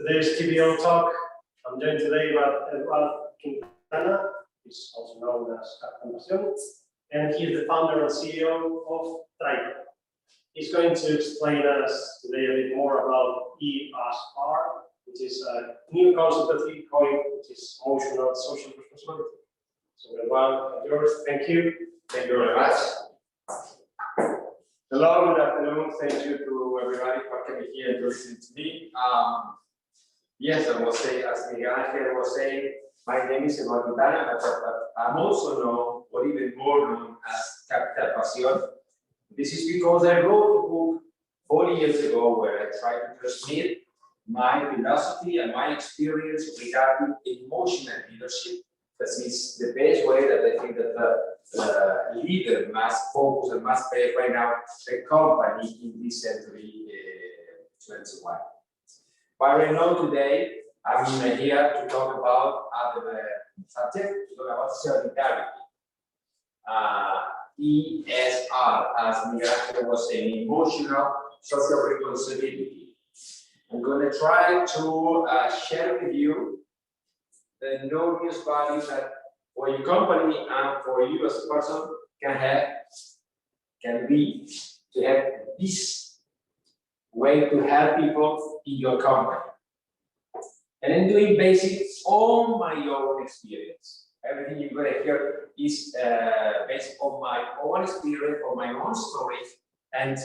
today's GBO talk. I'm joined today by Eduard Quintana, he's also known as Capitán Pasión, and he is the founder and CEO of Traycco. He's going to explain us today a bit more about ESR, which is a new concept that he coined, which is emotional social responsibility. So Eduard, yours, thank you. Thank you very much. Hello, good afternoon. Thank you to everybody for coming here and listening to me. Yes, I was saying, as Miguel Angel was saying, my name is Eduard Quintana, but I'm also known, or even more known as Capitán Pasión. This is because I wrote a book 40 years ago where I tried to transmit my philosophy and my experience regarding emotional leadership. That is the best way that I think that the leader must focus and must pay right now the company in this century 21. But right now today, I'm here to talk about other subject, to talk about solidarity. ESR, as Miguel was saying, emotional social responsibility. I'm going to try to share with you the enormous value that for your company and for you as a person can be to have this way to help people in your company. And I'm doing basic on my own experience. Everything you're going to hear is based on my own experience, on my own stories. And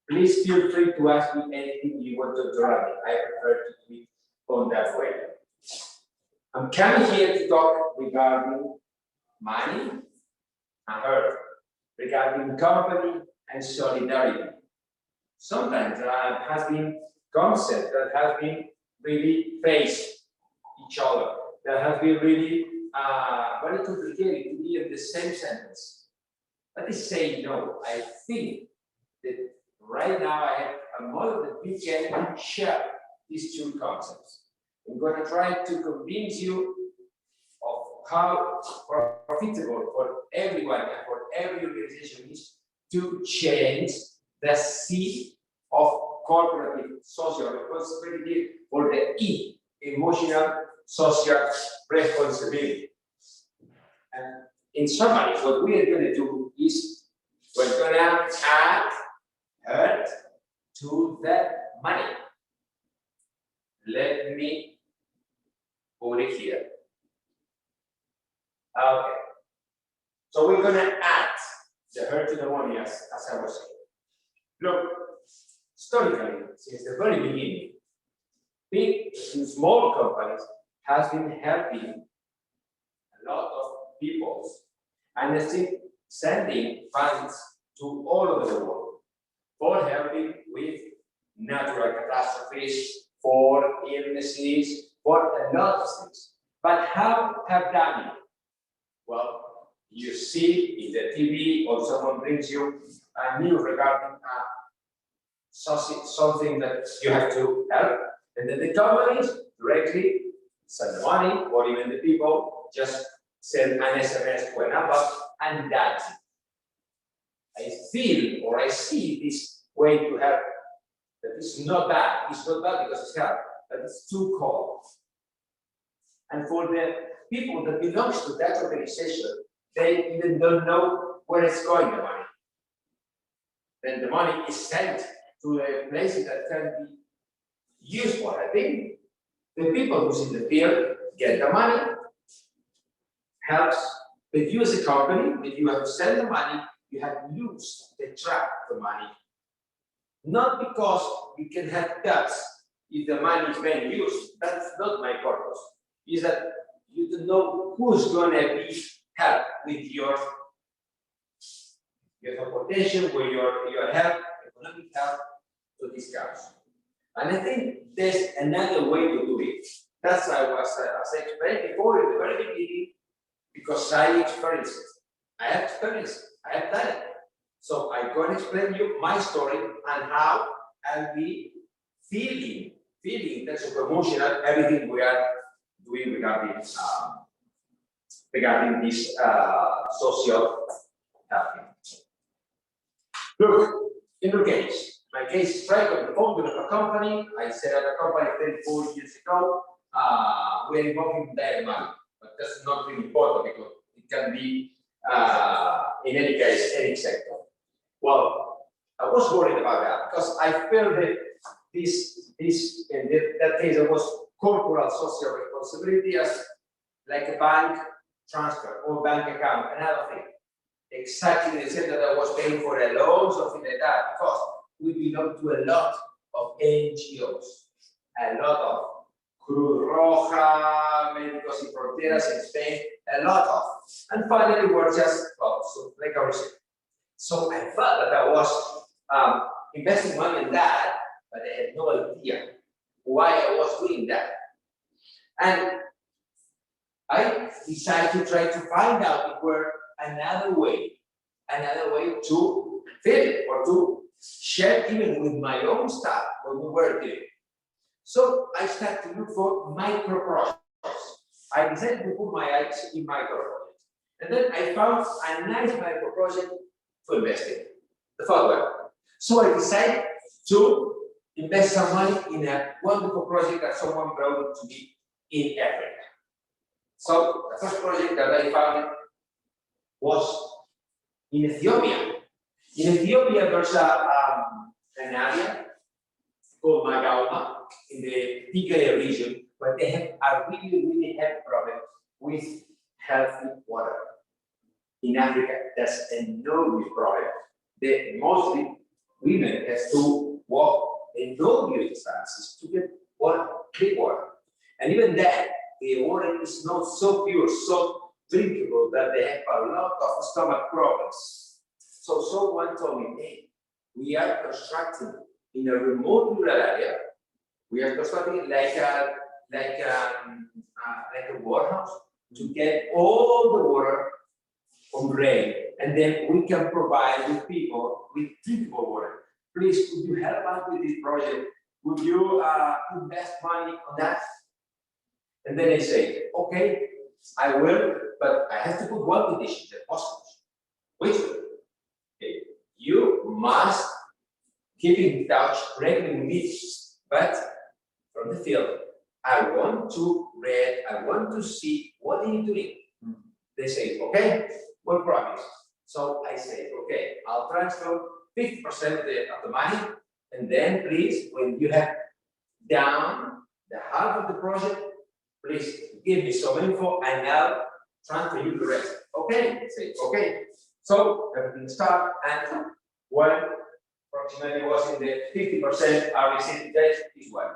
please feel free to ask me anything you want to draw me. I prefer to do it on that way. I'm coming here to talk regarding money and earth, regarding company and solidarity. Sometimes there has been concepts that have been really face each other, that have been really very complicated to be in the same sentence. Let me say no. I think that right now I have a model that we can share these two concepts. I'm going to try to convince you of how profitable for everyone and for every organization is to change the C of corporate social responsibility for the E, emotional social responsibility. And in summary, what we are going to do is we're going to add earth to the money. Let me put it here. Okay. So we're going to add the earth to the money, as I was saying. Look, historically, since the very beginning, big and small companies have been helping a lot of people and still sending funds to all over the world for helping with natural catastrophes, for illnesses, for a lot of things. But how have done it? Well, you see in the TV or someone brings you a news regarding something that you have to help, and then the companies directly send the money, or even the people just send an SMS to a number, and that's it. I feel or I see this way to help that is not bad. It's not bad because it's help, but it's too cold. And for the people that belongs to that organization, they even don't know where it's going, the money. Then the money is sent to a place that can be used for. I think the people who's in the field get the money, helps, but you as a company, if you have to send the money, you have to lose the track of the money. Not because you can have debts if the money is being used. That's not my purpose. Is that you don't know who's going to be helped with your transportation, with your help, economic help to this cause. And I think there's another way to do it. That's as I explained before in the very beginning, because I experienced it. I have experienced it. I have done it. So I'm going to explain you my story and how I'll be feeling in terms of emotional everything we are doing regarding this social helping. Look, in your case, My case is Traycco, the founder of a company. I set up a company 34 years ago. We're involved in direct money, but that's not really important because it can be, in any case, any sector. Well, I was worried about that because I felt that in that case, there was corporate social responsibility as like a bank transfer or bank account, another thing. Exactly the same that I was paying for a loan, something like that, because we belong to a lot of NGOs, a lot of Cruz Roja, Médicos Sin Fronteras in Spain, a lot of. And finally, we're just, well, so like I was saying. So I felt that I was investing money in that, but I had no idea why I was doing that. And I decided to try to find out if there were another way to fit or to share even with my own staff when we were doing. So I started to look for micro projects. I decided to put my eggs in micro projects. And then I found a nice micro project to invest in, the following. So I decided to invest some money in a wonderful project that someone brought to me in Africa. So the first project that I found was in Ethiopia. In Ethiopia, there's an area called Magauma in the Tigray region, where they have a really heavy problem with healthy water. In Africa, that's an enormous problem. Mostly women have to walk enormous distances to get water, clean water. And even then, the water is not so pure, so drinkable that they have a lot of stomach problems. So someone told me, hey, we are constructing in a remote rural area. We are constructing like a warehouse to get all the water from rain, and then we can provide with people with drinkable water. Please, could you help us with this project? Would you invest money on that? And then I say, okay, I will, but I have to put one condition, the possible. Which okay, you must keep in touch regularly with me, but from the field, I want to read, I want to see what are you doing. They say, okay, we'll promise. So I say, okay, I'll transfer 50% of the money, and then please, when you have done the half of the project, please give me some info and I'll transfer you the rest. Okay, say, okay. So everything starts, and when approximately was in the 50%, I received this one,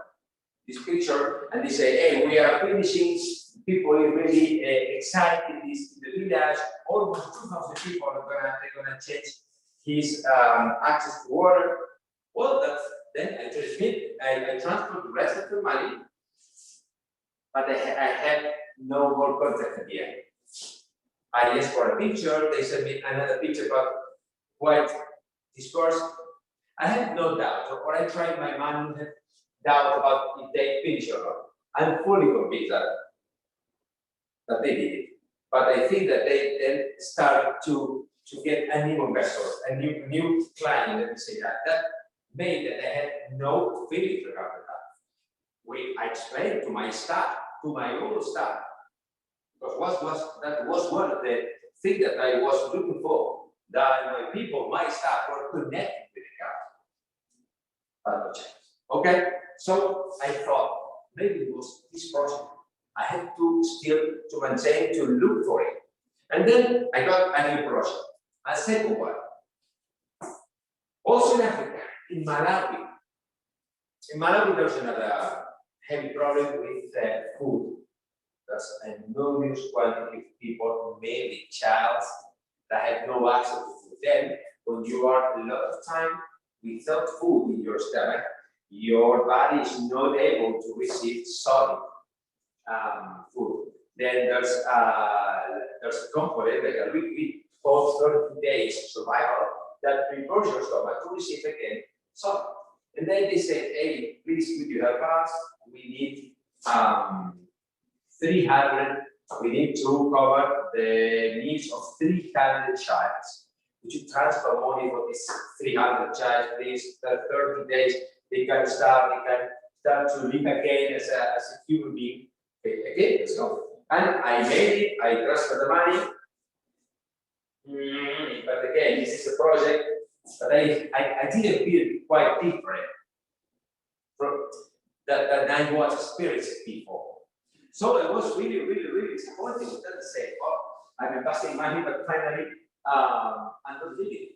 this picture, and they say, hey, we are finishing. People are really excited in the village. Almost 2,000 people are gonna change his access to water. Well, then I transferred the rest of the money, but I had no more contact at the end. I asked for a picture. They sent me another picture, but quite dispersed. I had no doubt, or I tried my mind to have doubt about if they finish or not. I'm fully convinced that they did it. But I think that they then start to get a new investor, a new client, let me say that. That made that I had no feeling regarding that. I explained to my staff, to my own staff, because that was one of the things that I was looking for, that my people, my staff were connected with the company. Okay, so I thought maybe it was this project. I had to still to maintain, to look for it. And then I got a new project, a second one. Also in Africa, in Malawi. In Malawi, there's another heavy problem with food. There's an enormous quantity of people, mainly childs, that have no access to food. Then, when you are a lot of time without food in your stomach, your body is not able to receive solid food. Then there's a component like a liquid called 30 days survival that prepares your stomach to receive again solid. And then they said, hey, please could you help us? We need 300, we need to cover the needs of 300 childs. Could you transfer money for this 300 child, please? 30 days, they can start to live again as a human being. Okay, let's go. And I made it, I transferred the money. But again, this is a project, but I didn't feel quite different from that I was experienced before. So I was really, really, really disappointed with that to say, oh, I'm investing money, but finally, I'm not living it.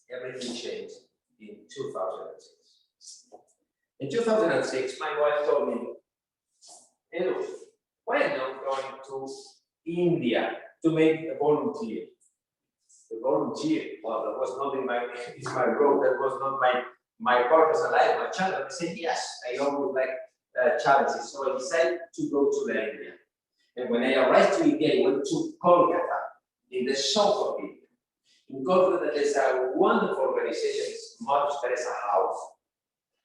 Everything changed in 2006. In 2006, my wife told me, Edu, why are you not going to India to make a volunteer? The volunteer, well, that was not in my role, that was not my purpose in life, my challenge. I said, yes, I always like challenges. So I decided to go to India. And when I arrived to India, I went to Kolkata, in the south of India. In Kolkata, there's a wonderful organization, it's Mother Teresa House,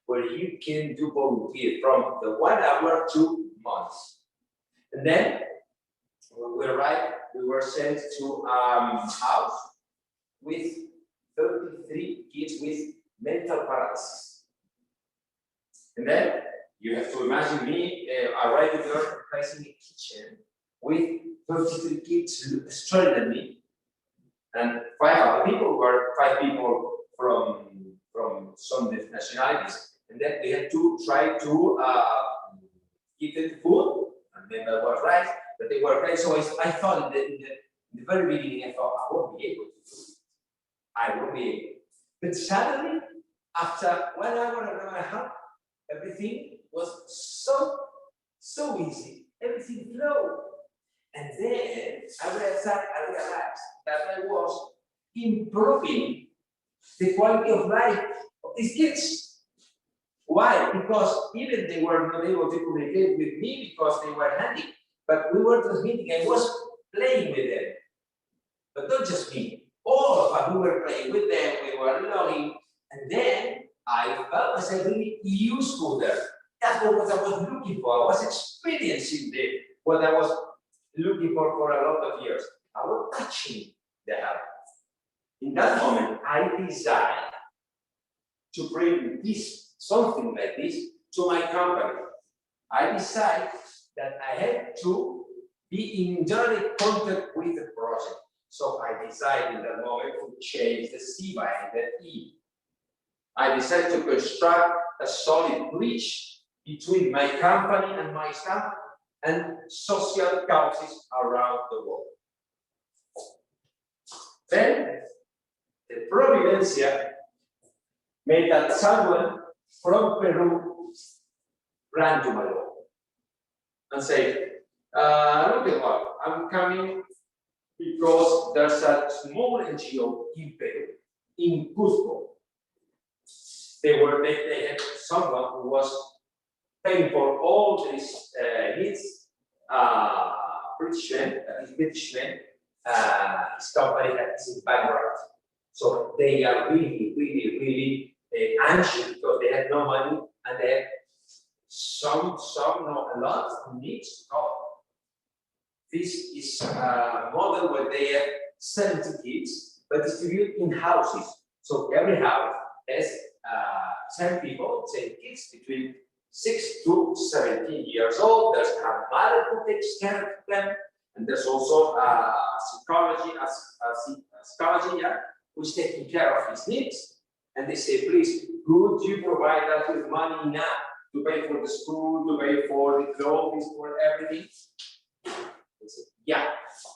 where you can do volunteer from the 1 hour to months. And then, when we arrived, we were sent to a house with 33 kids with mental paralysis. And then, you have to imagine me arriving there, facing a kitchen with 33 kids staring at me. And 5 other people were 5 people from some nationalities, and then we had to try to give them food, and then that was right, but they were right. So I thought in the very beginning, I thought I won't be able to do it. I won't be able. But suddenly, after 1 hour and a half, everything was so easy. Everything flowed. And then I realized that I was improving the quality of life of these kids. Why? Because even they were not able to communicate with me because they were handy, but we were transmitting. I was playing with them, but not just me. All of us, we were playing with them. We were learning, and then I felt myself really useful there. That's what I was looking for. I was experiencing what I was looking for a lot of years. I was touching the heart. In that moment, I decided to bring something like this to my company. I decided that I had to be in direct contact with the project. So I decided in that moment to change the C by the E. I decided to construct a solid bridge between my company and my staff and social causes around the world. Then, the Providencia made that someone from Peru ran to my door and said, look at what, I'm coming because there's a small NGO in Peru, in Cusco. They had someone who was paying for all these needs, British men, his company is in bankrupt. So they are really, really, really anxious because they have no money and they have a lot of needs to cover. This is a model where they have 70 kids, but distributed in houses. So every house has 10 people, 10 kids between 6 to 17 years old. There's a mother who takes care of them, and there's also a psychology, who's taking care of his needs. And they say, please, could you provide us with money now to pay for the school, to pay for the clothes, for everything? They said, yeah,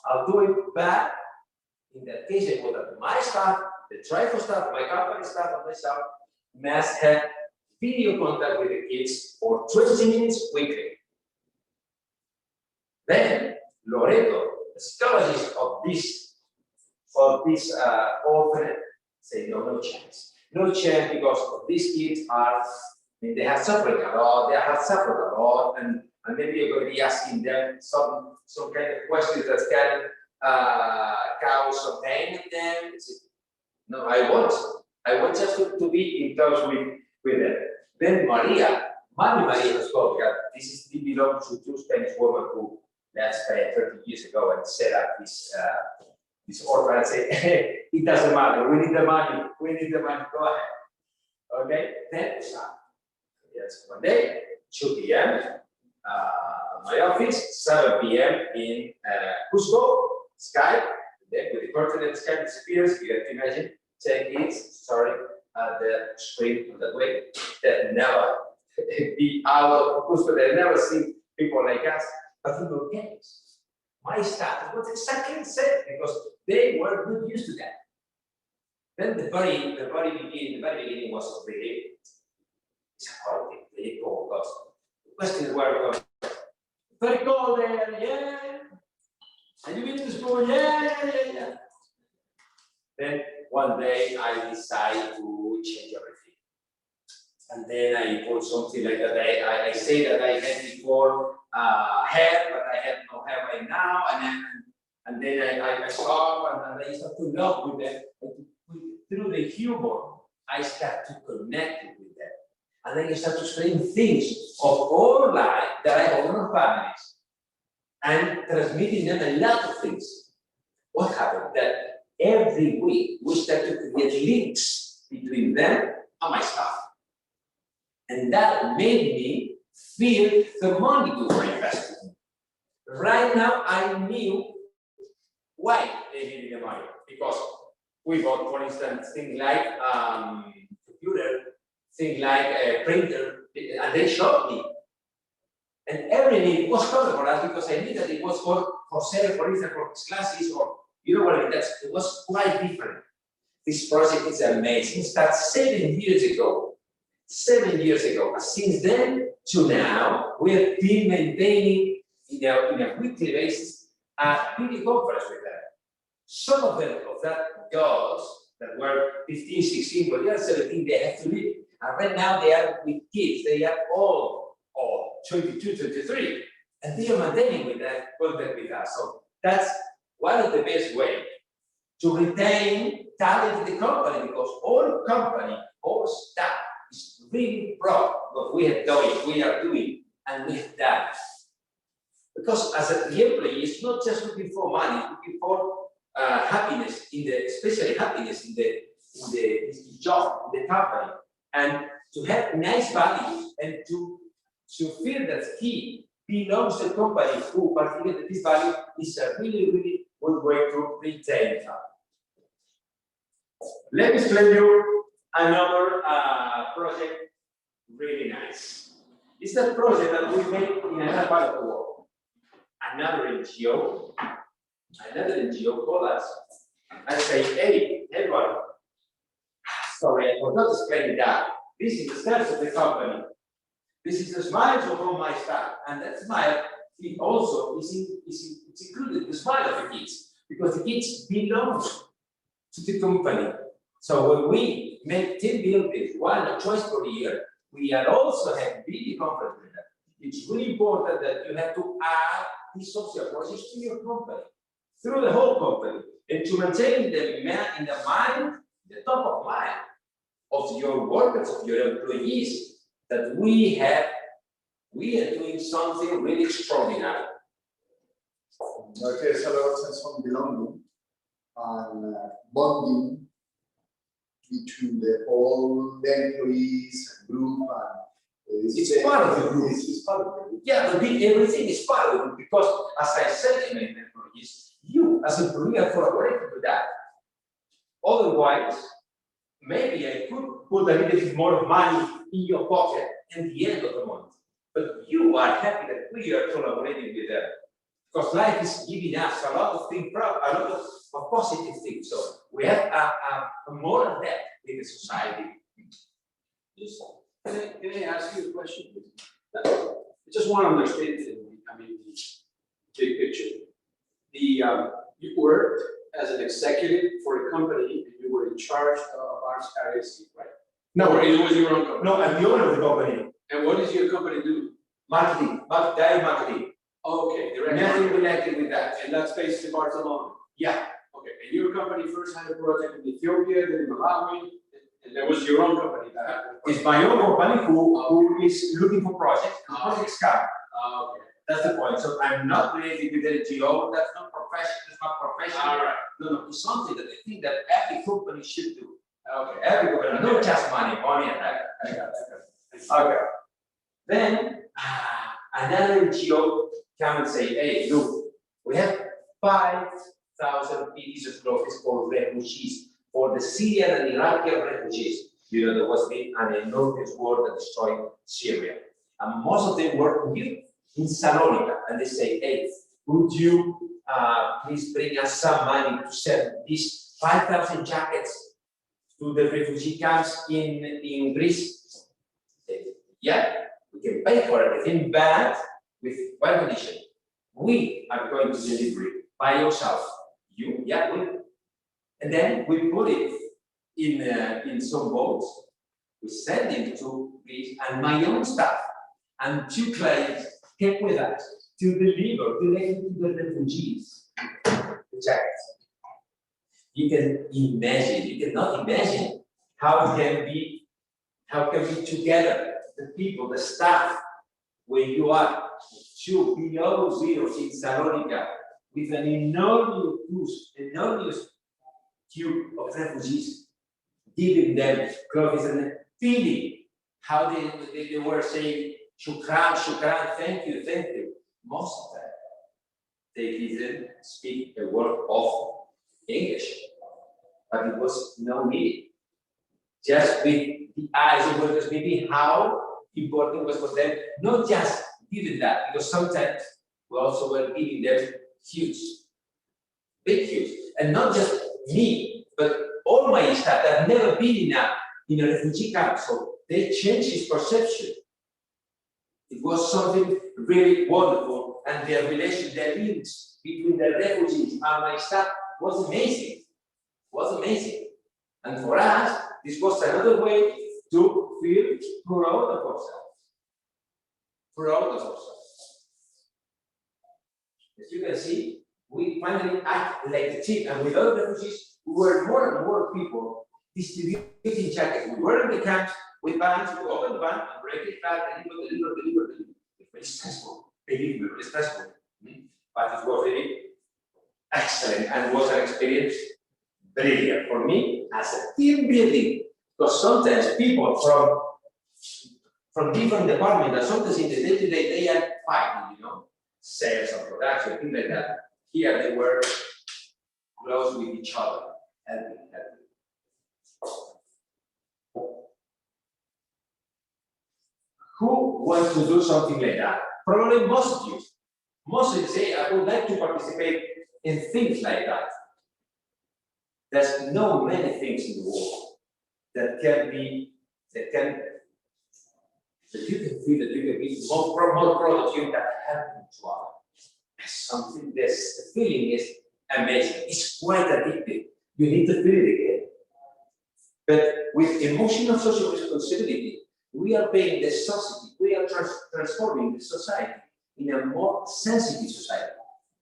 I'll do it, but in that case, I put that my staff, the Traycco staff, my company staff, and myself must have video contact with the kids for 20 minutes weekly. Then Loreto, the psychologist of this orphanage, say no chance. No chance because these kids they have suffered a lot, and maybe you're going to be asking them some kind of questions that can cause some pain in them. No, I want just to be in touch with them. Then Maria Escobar, this belongs to two Spanish women who left Spain 30 years ago and set up this this order and say, hey, it doesn't matter, we need the money, go ahead. Okay, then we start. Yes, one day, 2 p.m. My office, 7 p.m. in Cusco, Skype. Then with the pertinent Skype experience, you have to imagine 10 kids, sorry, at the screen on that way, that never be out of Cusco, they never see people like us, but in your games. My staff was exactly the same because they were good used to that. Then the very beginning was really disappointing, really cold because the questions were very cold there, yeah. And you been to school, yeah. Then one day I decided to change everything. And then I put something like that. I say that I had before hair, but I have no hair right now. And then I stop and I start to love with them. Through the humor, I start to connect with them. And then I start to explain things of our life that I have in our families and transmitting them a lot of things. What happened? That every week we start to create links between them and my staff. And that made me feel the money we were investing. Right now, I knew why they needed the money. Because we bought, for instance, things like computer, things like a printer, and they showed me. And every need was covered for us because I knew that it was for Jose, for instance, for his classes, or you know what I mean? It was quite different. This project is amazing. It started 7 years ago. 7 years ago. Since then to now, we have been maintaining in a weekly basis a video conference with them. Some of that girls that were 15, 16, but they are 17, they have to leave. And right now they are with kids. They are all 22, 23. And they are maintaining with that contact with us. So that's one of the best ways to retain talent in the company, because all company, all staff is really proud of what we are doing, and we have done. Because as the employee, it's not just looking for money, it's looking for happiness especially happiness in the job, in the company, and to have nice values and to feel that he belongs to a company who participate in this value is a really, really good way to retain talent. Let me explain you another project, really nice. It's a project that we made in another part of the world. Another NGO called us and say, hey, Eduard, sorry, I forgot to explain that. This is the status of the company. This is the smiles of all my staff. And that smile, it also is included the smile of the kids, because the kids belong to the company. So when we make team buildings one or twice per year, we are also have video conference with them. It's really important that you have to add these social projects to your company, through the whole company, and to maintain in the mind, the top of mind of your workers, of your employees, that we are doing something really extraordinary. Okay, it's a sense of belonging and bonding between all the employees and group, and it's part of the group. It's part of the group. Yeah, but everything is part of it, because as I said in my employees, you as an employee are collaborating with that. Otherwise, maybe I could put a little bit more money in your pocket at the end of the month. But you are happy that we are collaborating with them. Because life is giving us a lot of things, a lot of positive things. So we have a more of that in the society. Yes. Can I ask you a question? I just want to understand, the big picture. You worked as an executive for a company, and you were in charge of RSC, right? No, or it was your own company. No, I'm the owner of the company. And what does your company do? Marketing, direct marketing. Oh, okay, direct Nothing marketing. related with that. And that's based in Barcelona. Yeah. Okay, and your company first had a project in Ethiopia, then in Malawi, and there was your own company that happened. It's my own company who is looking for projects. Projects come. Okay. That's the point. So I'm not related with the NGO. That's not professional. It's not professional. All right. No, it's something that I think that every company should do. Okay, every company, not just money, and I got it. Okay. Then another NGO come and say, hey, look, we have 5,000 pieces of clothes for refugees, for the Syrian and Iraqi refugees. You know, there was been an enormous war that destroyed Syria. And most of them were here in Salonika. And they say, hey, would you please bring us some money to sell these 5,000 jackets to the refugee camps in Greece? Yeah, we can pay for everything, but with one condition. We are going to deliver it by yourself. You, yeah, we. And then we put it in some boats. We send it to Greece and my own staff and 2 clients came with us to deliver to the refugees the jackets. You can imagine, you cannot imagine how can we together, the people, the staff, when you are 2 below zero in Salonika with an enormous queue of refugees, giving them clothes and feeling how they were saying, shukran, shukran, thank you. Most of them, they didn't speak a word of English, but it was no need. Just with the eyes, it was just maybe how important was for them, not just giving that, because sometimes we also were giving them big, and not just me, but all my staff that have never been in a refugee camp, so they changed his perception. It was something really wonderful, and the relation, the links between the refugees and my staff was amazing. And for us, this was another way to feel proud of ourselves. As you can see, we finally act like a team, and with other refugees, we were more and more people distributing jackets. We were in the camps with vans, we open the van and break it back, and deliver. It's very stressful, believe me, very stressful. But it was really excellent and was an experience brilliant for me as a team building, because sometimes people from different departments, and sometimes in the day-to-day, they are fighting, sales and production, things like that. Here they were close with each other, helping. Who wants to do something like that? Probably most of you. Most of you say, I would like to participate in things like that. There's no many things in the world that you can feel that you can be more productive that happen to others. Something the feeling is amazing. It's quite addictive. You need to feel it again. But with emotional social responsibility, we are paying the society, we are transforming the society in a more sensitive society.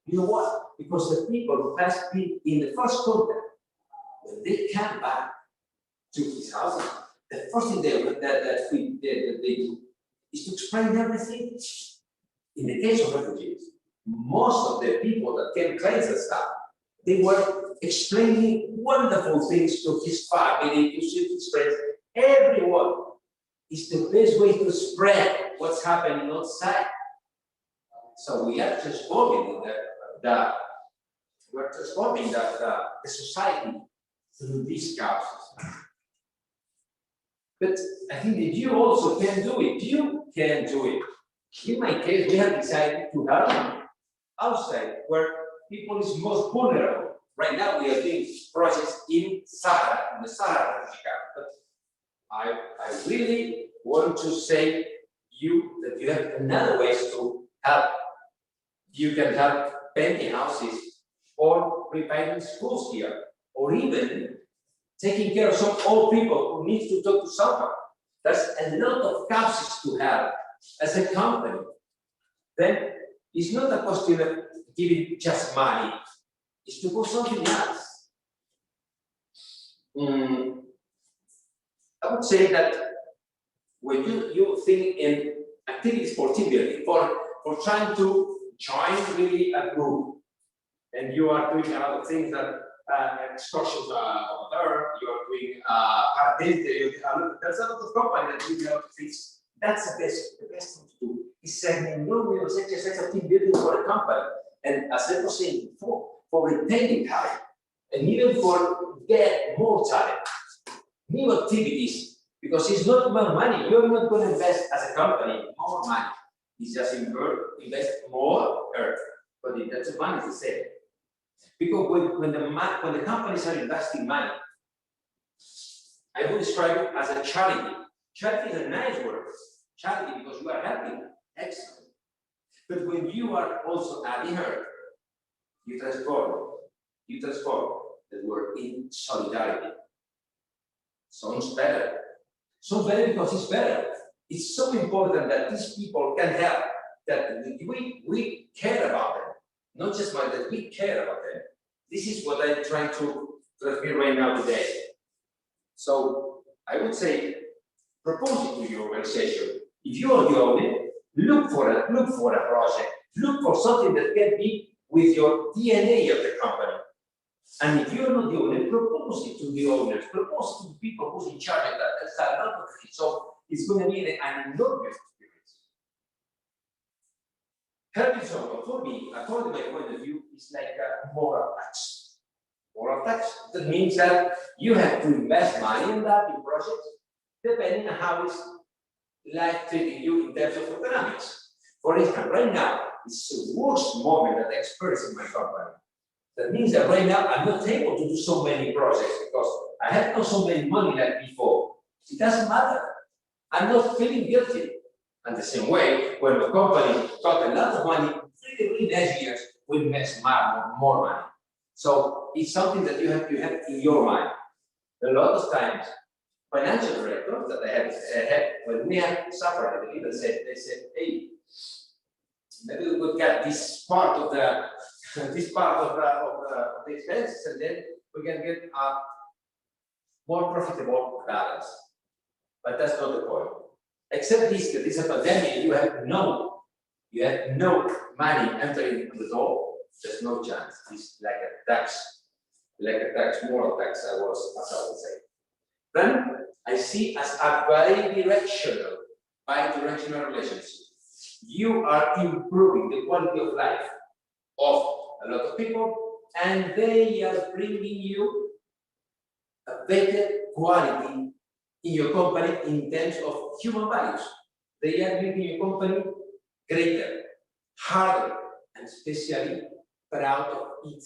You know what? Because the people who has been in the first contact, when they come back to his house, the first thing they do is to explain everything. In the case of refugees, most of the people that came cleanse and stuff, they were explaining wonderful things to his family, to his friends. Everyone is the best way to spread what's happening outside. So we are transforming the society through these causes. But I think that you also can do it. You can do it. In my case, we have decided to help outside where people is most vulnerable. Right now, we are doing projects in Sahara, in the Sahara refugee camp. But I really want to say that you have another ways to help. You can help painting houses or repairing schools here, or even taking care of some old people who need to talk to someone. There's a lot of causes to help as a company. Then it's not a question of giving just money, it's to do something else. I would say that when you think in activities for team building, for for trying to join really a group. And you are doing a lot of things that excursions over there, you are doing there's a lot of companies that do a lot of things. That's the best thing to do is an enormous exercise of team building for a company. And as I was saying before, for retaining talent, and even for get more talent, new activities, because it's not more money. You're not going to invest as a company more money. It's just invest more earth. But that's money to save. Because when the companies are investing money, I would describe it as a charity. Charity is a nice word. Charity because you are helping. Excellent. But when you are also adding earth, you transform the word in solidarity. Sounds better. So better because it's better. It's so important that these people can help, that we care about them. Not just that we care about them. This is what I'm trying to transmit right now today. So I would say, propose it to your organization. If you are the owner, look for a project. Look for something that can be with your DNA of the company. And if you're not the owner, propose it to the owners, propose it to the people who's in charge of that. That's a lot of things. So it's going to be an enormous experience. Helping someone, for me, according to my point of view, is like a moral tax. Moral tax. That means that you have to invest money in that, in projects, depending on how is life treating you in terms of economics. For instance, right now, it's the worst moment that I experience in my company. That means that right now I'm not able to do so many projects because I have not so many money like before. It doesn't matter. I'm not feeling guilty. And the same way, when the company got a lot of money, really next years will invest more money. So it's something that you have in your mind. A lot of times, financial directors that I had when we have suffered, they said, hey, maybe we could get this part of the expenses, and then we can get a more profitable balance. But that's not the point. Except this, that this is a pandemic, you have no money entering the door. There's no chance. It's like a tax, moral tax. As I would say. Then I see as a bi-directional relationship. You are improving the quality of life of a lot of people, and they are bringing you a better quality in your company in terms of human values. They are making your company greater, harder, and especially proud of it.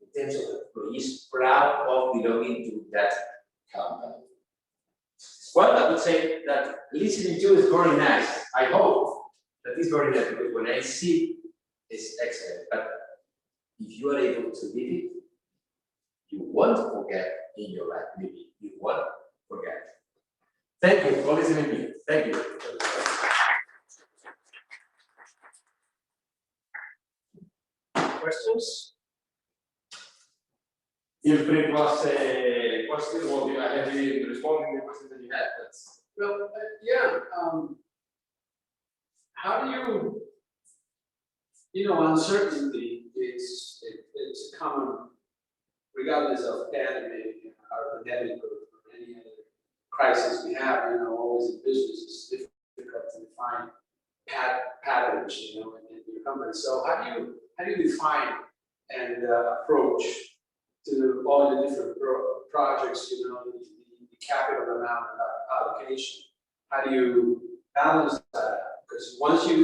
In terms of employees, proud of belonging to that company. Well, I would say that listening to is very nice. I hope that is very nice because when I see it's excellent. But if you are able to live it, you won't forget in your life. Maybe you won't forget. Thank you for listening to me. Thank you. Questions? Feel free to ask a question, or I have been responding to the questions that you had. Well, how do uncertainty is it's common, regardless of pandemic or pandemic or any other crisis we have. Always in business, it's difficult to define patterns, in your company. So how do you define and approach to all the different projects? The capital amount of allocation. How do you balance that? Because once you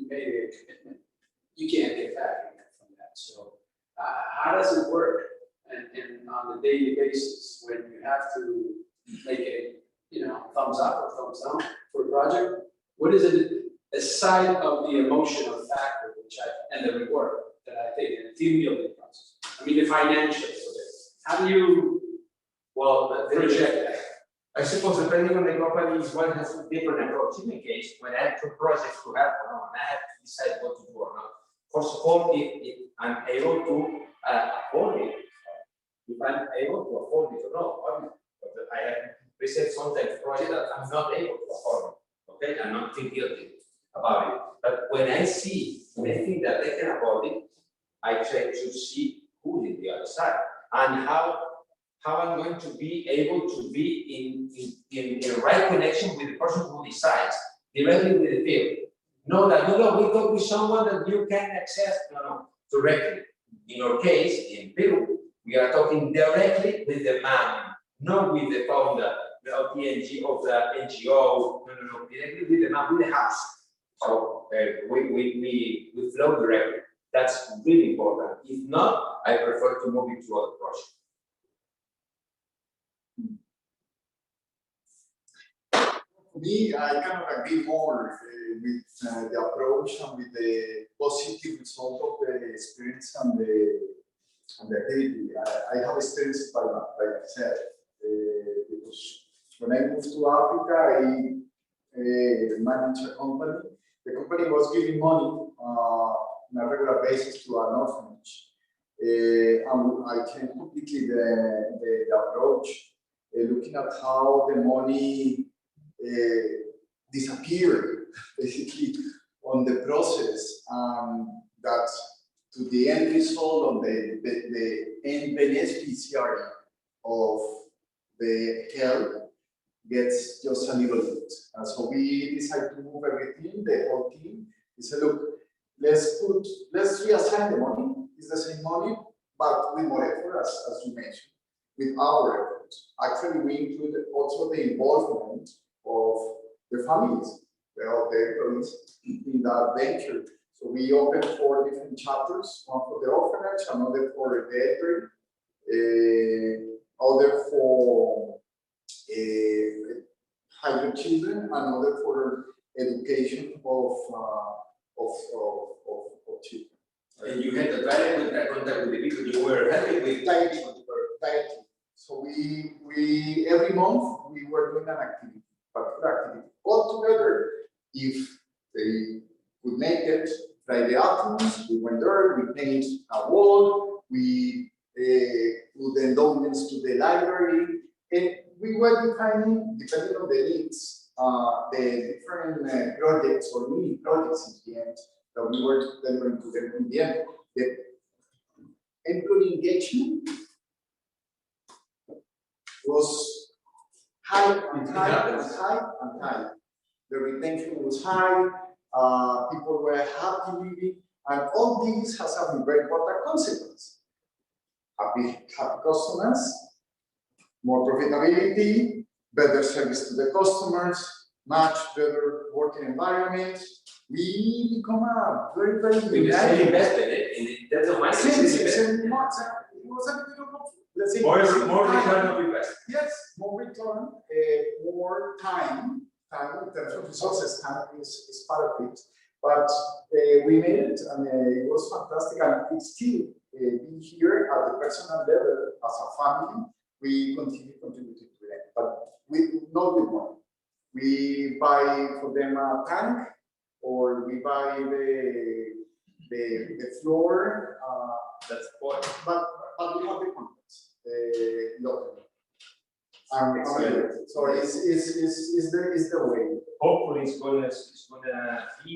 made a commitment, you can't get back from that. So how does it work? And on a daily basis, when you have to make a thumbs up or thumbs down for a project, what is it aside of the emotional factor, and the reward that I think in the team building process? I mean the financials of it. How do you project that? I suppose depending on the company, one has a different approach. In my case, when I have two projects to have, and I have to decide what to do or not. First of all, if I'm able to afford it, if I'm able to afford it or not, but I have received sometimes projects that I'm not able to afford it. Okay, I'm not too guilty about it. But when I see anything that they can afford it, I try to see who is the other side and how I'm going to be able to be in right connection with the person who decides directly with the field. No, that we talk with someone that you can access directly. In our case, in Peru, we are talking directly with the man, not with the founder of the NGO, no, directly with the man, with the house. So we flow directly. That's really important. If not, I prefer to move it to other projects. Me, I cannot agree more with the approach and with the positive result of the experience and the activity. I have experienced by myself. Because when I moved to Africa, I managed a company. The company was giving money on a regular basis to an orphanage. And I changed completely the approach, looking at how the money disappeared basically on the process, that to the end result on the end beneficiary of the help gets just a little bit. And so we decided to move everything, the whole team. We said, look, let's reassign the money. It's the same money, but with more effort, as you mentioned, with our effort. Actually, we included also the involvement of the families, the employees in that venture. So we opened 4 different chapters, one for the orphanage, another for the elderly, other for higher children, another for education of children. And you had a direct contact with the people you were helping with. Directly. So we every month we were doing an activity, particular activity. All together, if they could make it Friday afternoons, we went there, we painted a wall, we put the endowments to the library, and we were defining, depending on the needs, the different projects or mini projects in the end that we were delivering to them in the end. The employee engagement was high and high and high and high. The retention was high, people were happy living, and all this has a very important consequence. Happy customers, more profitability, better service to the customers, much better working environment. We become a very, very We decided to invest in it, in terms of money. it was a bit of, let's say, more return of investment. Yes, more return, more time in terms of resources. Time is part of it, but we made it, and it was fantastic. And it's still being here at the personal level as a family. We continue contributing to that, but not with money. We buy for them a tank, or we buy the floor. That's the point. But we have the contacts locally. So it's the way. Hopefully, it's gonna be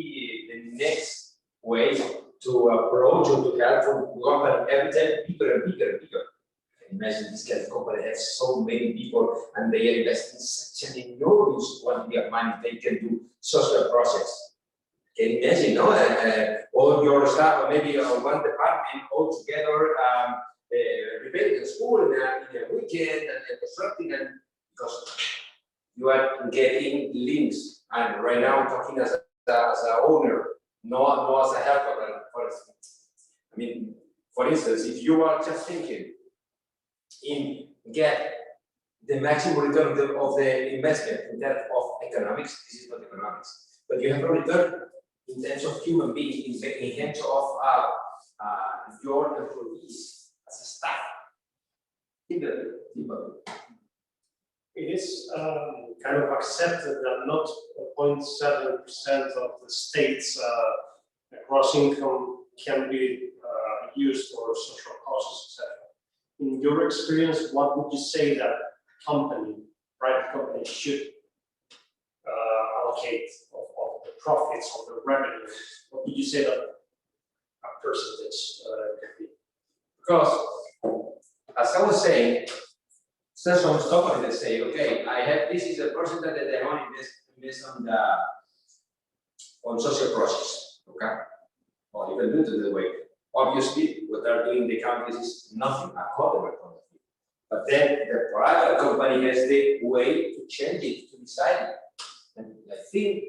the next way to approach or to help from government every time bigger and bigger and bigger. Imagine this kind of company has so many people and they invest in such an enormous quantity of money. They can do social projects. Can you imagine, no? All your staff, or maybe one department all together, repairing the school in a weekend and constructing, and because you are getting links. And right now I'm talking as an owner, not as a helper. For instance, if you are just thinking in get the maximum return of the investment in terms of economics, this is not economics, but you have a return in terms of human being, in terms of your employees as a staff. It is kind of accepted that not 0.7% of the state's gross income can be used for social causes, etc. In your experience, what would you say that a private company, should allocate of the profits or the revenue, what would you say that a percentage could be? Because, as I was saying, some companies that say, okay, I have this is a percentage that I want to invest on social process, okay? Or you can do it that way. Obviously, what they're doing in the countries is nothing according to point of view. But then the private company has the way to change it, to decide it. And I think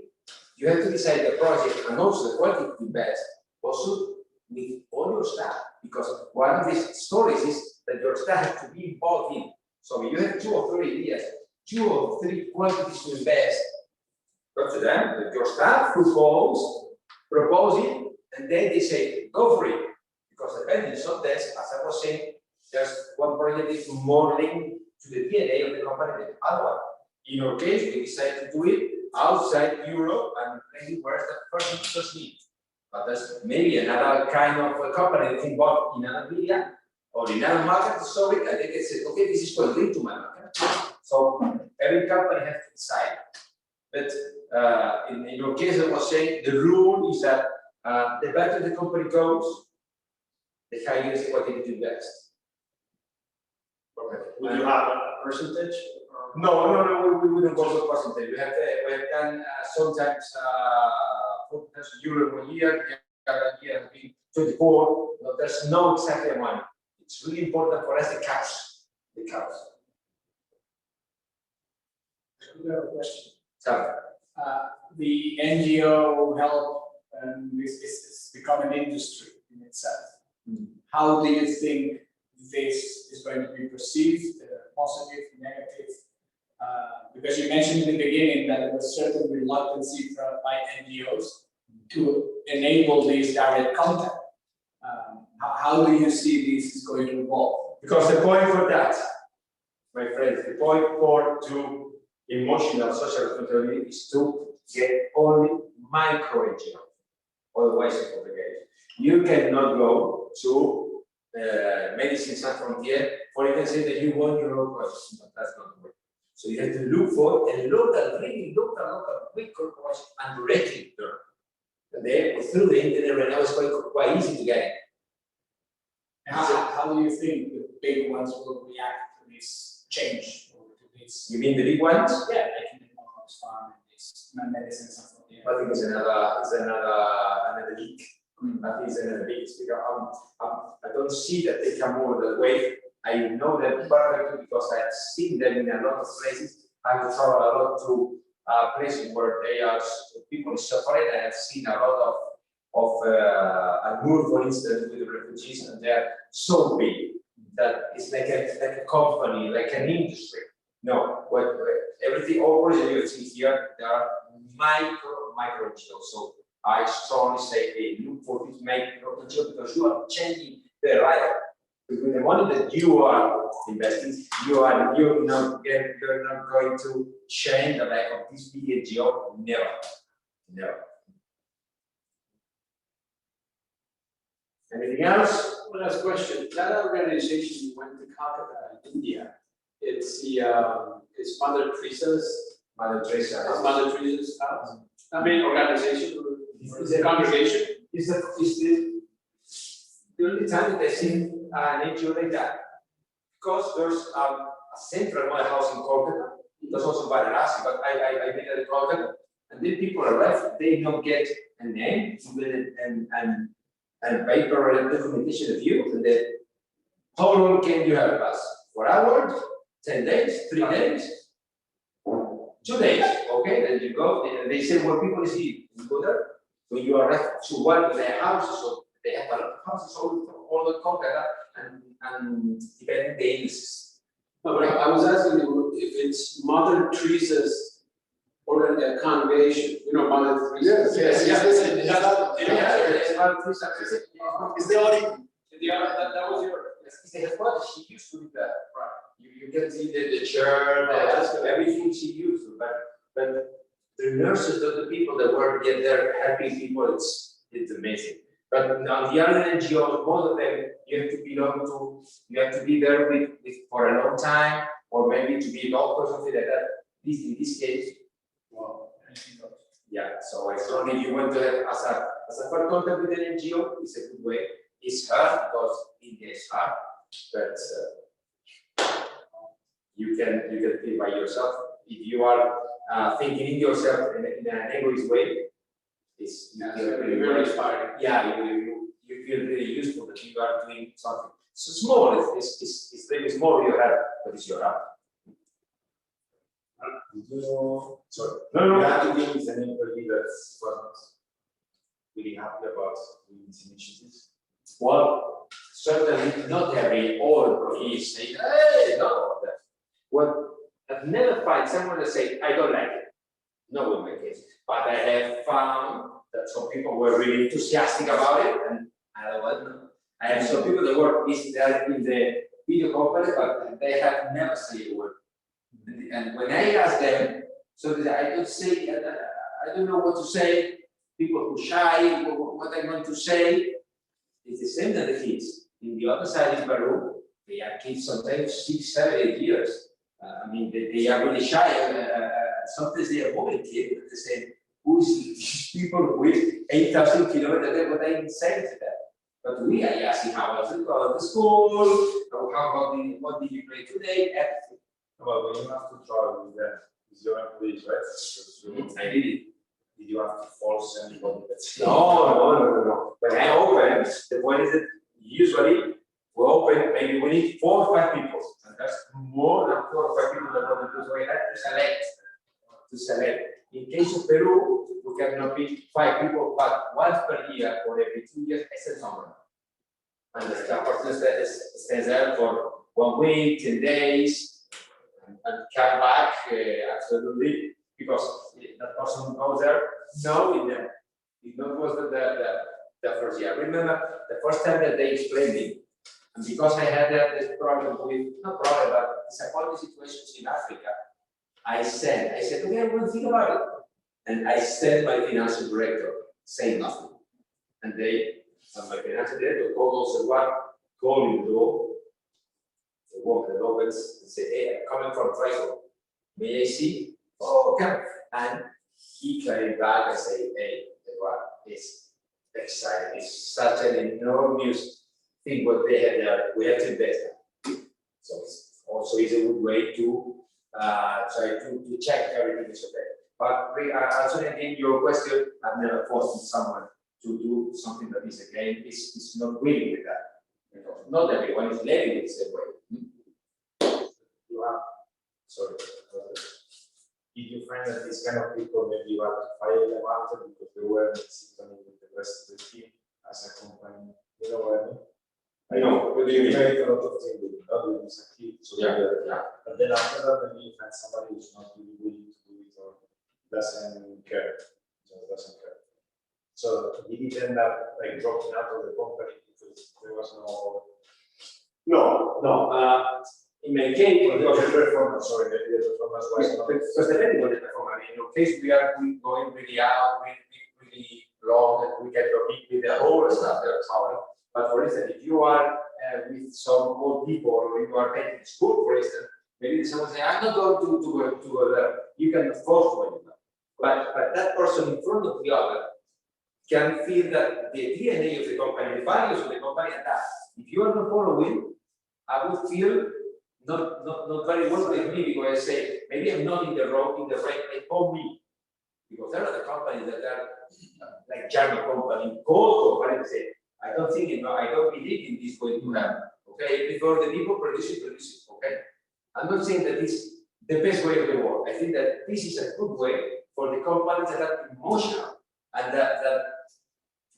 you have to decide the project and also the quality to invest, also with all your staff. Because one of these stories is that your staff have to be involved in. So you have 2 or 3 ideas, 2 or 3 quantities to invest. Go to them, let your staff propose it, and then they say, go for it. Because depending on this, as I was saying, just one project is more linked to the DNA of the company than the other one. In our case, we decided to do it outside Europe and places where the person just needs. But there's maybe another kind of a company that's involved in another media or in another market, sorry, and they can say, okay, this is going to my market. So every company has to decide. But in your case, I was saying the rule is that the better the company goes, the higher is the quantity to invest. Okay. Would you have a percentage? No, we wouldn't go for percentage. We have done sometimes 40,000 euro 1 year, the other year has been 24. No, there's no exact amount. It's really important for us the cows. The cows. We have a question. Sorry. The NGO help is become an industry in itself. How do you think this is going to be perceived, positive, negative? Because you mentioned in the beginning that there was certain reluctancy by NGOs to enable this direct contact. How do you see this is going to evolve? Because the point for that, my friends, the point for to emotional social responsibility is to get only micro NGO. Otherwise, it's complicated. You cannot go to Medicine Sans Frontières for you can say that you want your own process, but that's not the way. So you have to look for a local, really local big corporation and directly there. And then through the internet right now it's quite easy to get it. How do you think the big ones will react to this change or to this? You mean the big ones? Yeah, like in the farm and this Medicine Sans Frontières. I think it's another leak. I think it's another big speaker. I don't see that they come over that way. I know them perfectly because I've seen them in a lot of places. I have traveled a lot to places where they are people suffering. I have seen a lot of Almur, for instance, with the refugees, and they're so big that it's like a company, like an industry. No, everything, all projects you see here, there are micro NGOs. So I strongly say, hey, look for this micro NGO because you are changing the life. With the money that you are investing, you're not going to change the life of this big NGO. Never. Anything else? One last question. That organization you went to Calcutta in India, it's the it's Mother Teresa's house. I mean organization or is it congregation? Is the only time that I see an NGO like that. Because there's a central mother house in Kolkata, there's also Varanasi, but I made it in Kolkata, and then people arrive, they don't get a name, even and paper and documentation of you, and then how long can you help us? 4 hours, 10 days, 3 days, 2 days, okay, then you go, and they say, well, people is here, you go there, so you arrive to one of their houses, so they have a lot of houses all the Kolkata, and depending the illnesses. No, but I was asking you if it's Mother Teresa's congregation, you know, Mother Teresa. Is the origin? That was your. She used to be that, right? You can see the church, everything she used to, but the nurses, the people that work there helping people, it's amazing. But on the other NGOs, most of them you have to be there with for a long time, or maybe to be a doctor or something like that. In this case, Well, anything else? Yeah, so I strongly, if you want to have as a first contact with an NGO, it's a good way. It's hard because India is hard, but you can feel by yourself. If you are thinking in yourself in an egoist way, it's very inspiring. Yeah, you feel really useful that you are doing something. So small, it's really small you have, but it's your heart. Did you, sorry, No. you had to deal with an employee that wasn't really happy about these initiatives? Well, certainly not every all employees say, hey, no, that. What I've never found someone that say, I don't like it. No, in my case. But I have found that some people were really enthusiastic about it, and otherwise no. I have some people that work in the video company, but they have never said a word. And when I ask them, so that I don't say, I don't know what to say. People who shy, what I'm going to say. It's the same as the kids. In the other side in Peru, they are kids sometimes 6, 7, 8 years. I mean, they are really shy. Sometimes they are moving kids. They say, who is these people with 8,000 kilometers? That's what I'm saying to them. But we are asking how was it about the school? How about what did you play today? Everything. Well, when you have to travel with them, with your employees, right? Because I did it. did you have to force anybody that's No. When I open, the point is that usually we open, maybe we need 4 or 5 people. And that's more than 4 or 5 people that want to do. So we have to select. In case of Peru, we cannot be 5 people, but once per year or every 2 years, I send someone. And the person stays there for 1 week, 10 days, and come back absolutely, because that person goes there knowing them. It not was the first year. Remember the first time that they explained it, and because I had this problem with, not problem, but disappointing situations in Africa, I said, okay, I'm going to think about it. And I sent my financial director, saying nothing. And my financial director called also one, called me the door, the woman that opens and say, hey, I'm coming from Traycco. May I see? Oh, okay. And he came back and say, hey, Eduard, it's exciting. It's such an enormous thing what they have there. We have to invest in. So it's also is a good way to try to check everything is okay. But answering again your question, I've never forced someone to do something that is again is not willing with that. Because not everyone is living the same way. you have, sorry, did you find that these kind of people maybe you have to fire them after because they weren't synchronized with the rest of the team as a company? You know what I mean? I know, what do you mean? Make a lot of things with not doing this activity. So Yeah. But then after that, when you find somebody who's not really willing to do it or doesn't care, just doesn't care. So did it end up like dropping out of the company because there was no? No. In my case, Or the performance, sorry, the performance was not. because depending on the performance, in your case, we are going really out, really long, and we get repeat with the whole stuff that's happening. But for instance, if you are with some old people, or you are taking school, for instance, maybe someone say, I'm not going to go there. You can force one, but that person in front of the other can feel that the DNA of the company, the values of the company, and that. If you are not following, I would feel not very well with me because I say maybe I'm not in the right place for me, because there are the companies that are like German company, gold company, they say I don't believe in this going to happen. Okay, before the people produce it. Okay, I'm not saying that it's the best way of the world. I think that this is a good way for the companies that are emotional and that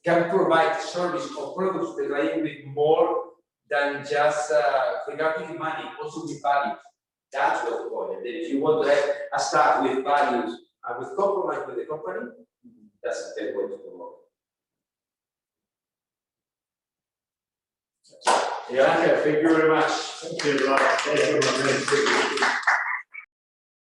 can provide service or products that are with more than just regarding money, also with values. That's what the point. And if you want to have a staff with values and with compromise with the company, that's the way to go. Yeah, thank you very much. Thank you, Eduard. Thank you.